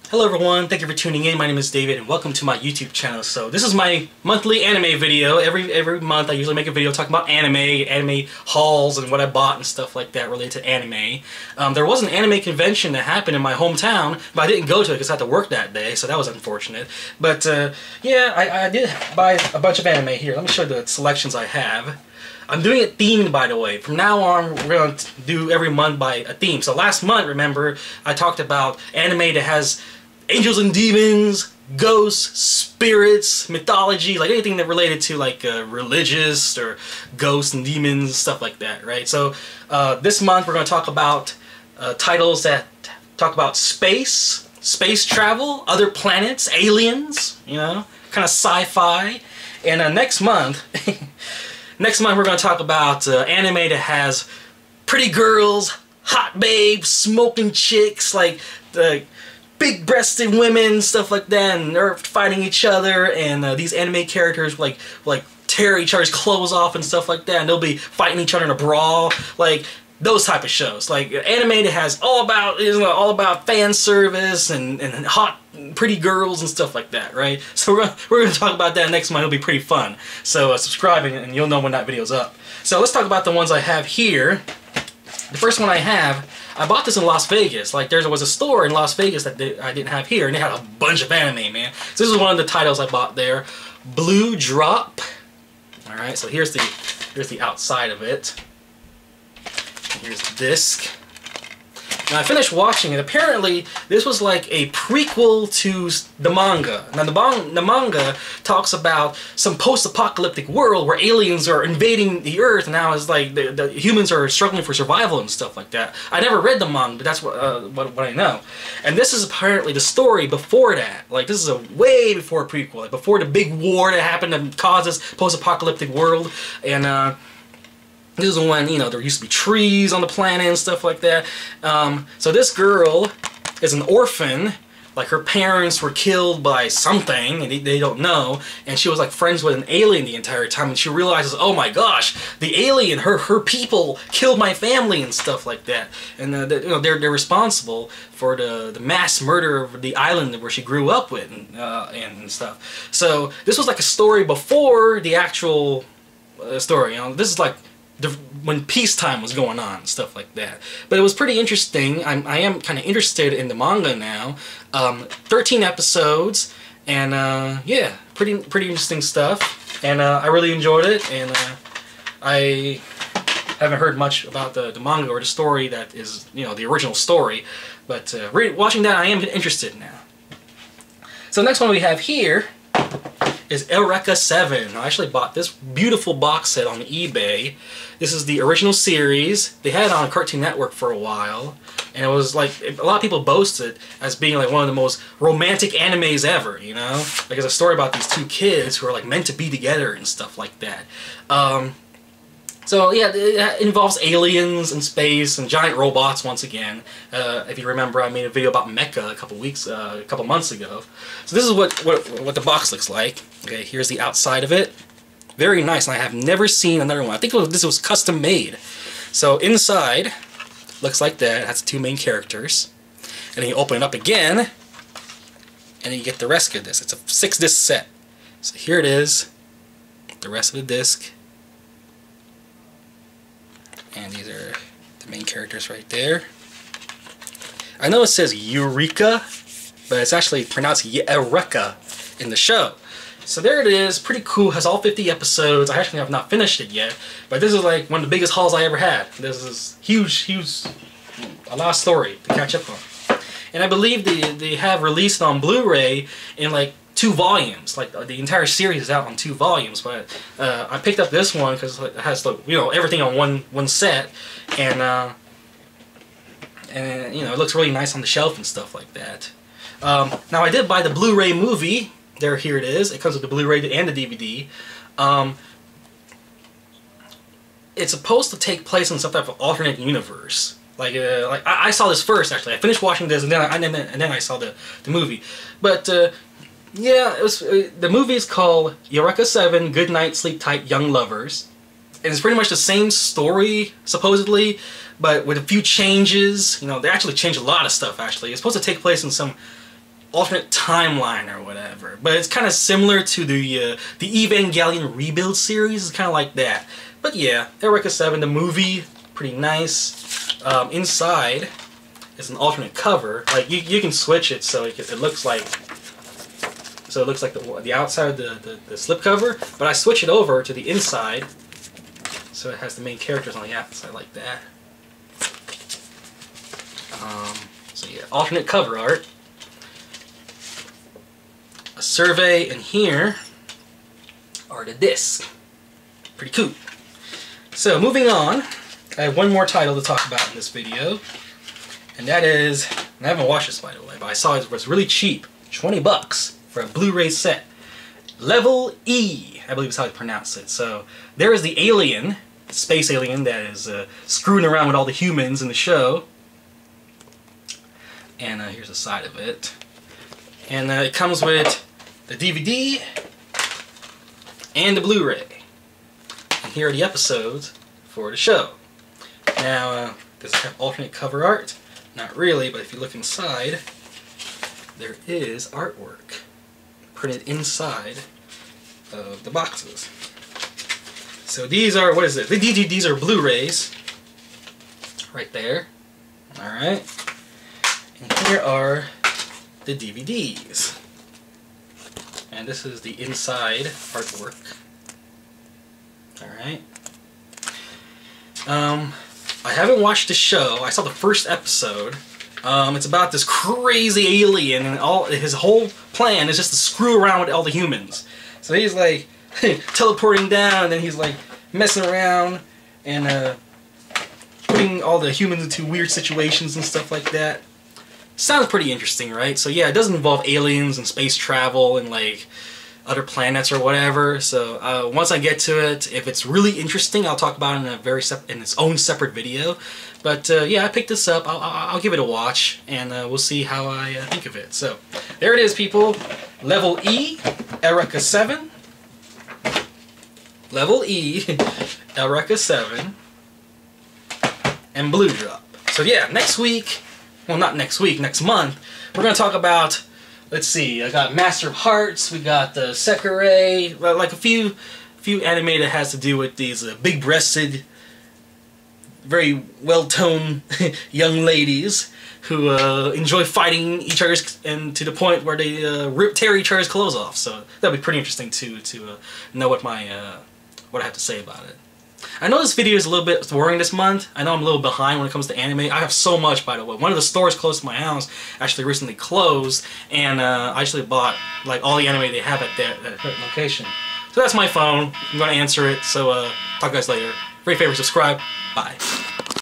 Hello everyone, thank you for tuning in. My name is David and welcome to my YouTube channel. So this is my monthly anime video. Every month I usually make a video talking about anime hauls and what I bought and stuff like that related to anime. There was an anime convention that happened in my hometown, but I didn't go to it because I had to work that day, so that was unfortunate. But yeah, I did buy a bunch of anime here. Let me show you the selections I have. I'm doing it themed, by the way. From now on, we're going to do every month by a theme. So last month, remember, I talked about anime that has angels and demons, ghosts, spirits, mythology, like anything that related to like religious or ghosts and demons, stuff like that, right? So this month we're going to talk about titles that talk about space travel, other planets, aliens, you know, kind of sci-fi. And next month, next month we're going to talk about anime that has pretty girls, hot babes, smoking chicks, like the big-breasted women, stuff like that, and they're fighting each other, and these anime characters like tear each other's clothes off and stuff like that, and they'll be fighting each other in a brawl, like those type of shows. Like anime that has all about fan service and hot pretty girls and stuff like that, right? So we're gonna talk about that next month. It'll be pretty fun. So subscribe and you'll know when that video's up. So let's talk about the ones I have here. The first one I bought this in Las Vegas. Like there was a store in Las Vegas that I didn't have here, and they had a bunch of anime, man. So this is one of the titles I bought there. Blue Drop. All right, so here's the outside of it. Here's the disc. Now I finished watching it. Apparently, this was like a prequel to the manga. Now the manga talks about some post-apocalyptic world where aliens are invading the Earth, and now it's like the humans are struggling for survival and stuff like that. I never read the manga, but that's what I know. And this is apparently the story before that. Like this is a way before prequel, like before the big war that happened that caused this post-apocalyptic world. And this is when, you know, there used to be trees on the planet and stuff like that. So this girl is an orphan. Like her parents were killed by something, and they don't know. And she was like friends with an alien the entire time. And she realizes, oh my gosh, the alien, her people killed my family and stuff like that. And you know, they're responsible for the mass murder of the island where she grew up with and stuff. So this was like a story before the actual story. You know, this is like when peacetime was going on, stuff like that. But it was pretty interesting. I am kind of interested in the manga now. 13 episodes, and yeah, pretty interesting stuff. And I really enjoyed it. And I haven't heard much about the manga or the story that is, you know, the original story. But watching that, I am interested now. So the next one we have here is Eureka Seven. I actually bought this beautiful box set on eBay. This is the original series. They had it on Cartoon Network for a while, and it was like, a lot of people boast it as being like one of the most romantic animes ever, you know? Like it's a story about these two kids who are like meant to be together and stuff like that. So yeah, it involves aliens and space and giant robots once again. If you remember, I made a video about Mecha a couple months ago. So this is what the box looks like. Okay, here's the outside of it. Very nice, and I have never seen another one. I think this was custom made. So inside, looks like that. It has the two main characters. And then you open it up again, and then you get the rest of this. It's a 6-disc set. So here it is, the rest of the disc. And these are the main characters right there. I know it says Eureka, but it's actually pronounced Eureka in the show. So there it is, pretty cool, has all 50 episodes. I actually have not finished it yet, but this is like one of the biggest hauls I ever had. This is huge, a lot of story to catch up on. And I believe they have released on Blu-ray in like 2 volumes. Like the entire series is out on 2 volumes, but I picked up this one because it has the, you know, everything on one set, and you know, it looks really nice on the shelf and stuff like that. Now I did buy the Blu-ray movie. Here it is. It comes with the Blu-ray and the DVD. It's supposed to take place in some type of alternate universe. Like I saw this first, actually. I finished watching this, and then I saw the movie. But yeah, the movie is called Eureka Seven: Good Night, Sleep Tight, Young Lovers. And it's pretty much the same story, supposedly, but with a few changes. You know, they actually changed a lot of stuff, actually. It's supposed to take place in some alternate timeline or whatever. But it's kind of similar to the Evangelion Rebuild series. It's kind of like that. But yeah, EurekaSeven, the movie, pretty nice. Inside is an alternate cover. Like you can switch it so it looks like the outside of the slip cover. But I switch it over to the inside, so it has the main characters on the outside like that. So yeah, alternate cover art. A survey, and here are the discs. Pretty cool. So moving on, I have one more title to talk about in this video, and that is, and I haven't watched this by the way, but I saw it was really cheap, 20 bucks for a Blu-ray set. Level E, I believe is how you pronounce it. So there is the alien, space alien that is screwing around with all the humans in the show. And here's the side of it. And it comes with the DVD and the Blu-ray. And here are the episodes for the show. Now, does it have alternate cover art? Not really, but if you look inside, there is artwork printed inside of the boxes. So these are, what is it? The DVDs are Blu-rays. Right there. Alright. And here are the DVDs. And this is the inside artwork. Alright. I haven't watched the show. I saw the first episode. It's about this crazy alien, and his whole plan is just to screw around with all the humans. So he's like teleporting down, and then he's like messing around and putting all the humans into weird situations and stuff like that. Sounds pretty interesting, right? So yeah, it does involve aliens and space travel and like other planets or whatever. So once I get to it, if it's really interesting, I'll talk about it in its own separate video. But yeah, I picked this up. I'll give it a watch, and we'll see how I think of it. So there it is, people. Level E, EurekaSeven. Level E, EurekaSeven, and Blue Drop. So yeah, next week. Well, not next week, next month, we're going to talk about, let's see, I got Master of Hearts, we got the Sekirei, like a few anime that has to do with these big-breasted, very well-toned young ladies who enjoy fighting each other, and to the point where they tear each other's clothes off. So that'll be pretty interesting to know what what I have to say about it. I know this video is a little bit boring this month. I know I'm a little behind when it comes to anime. I have so much, by the way. One of the stores close to my house actually recently closed, and I actually bought like all the anime they have at that location. So that's my phone. I'm going to answer it. So talk to you guys later. Rate, favorite, subscribe. Bye.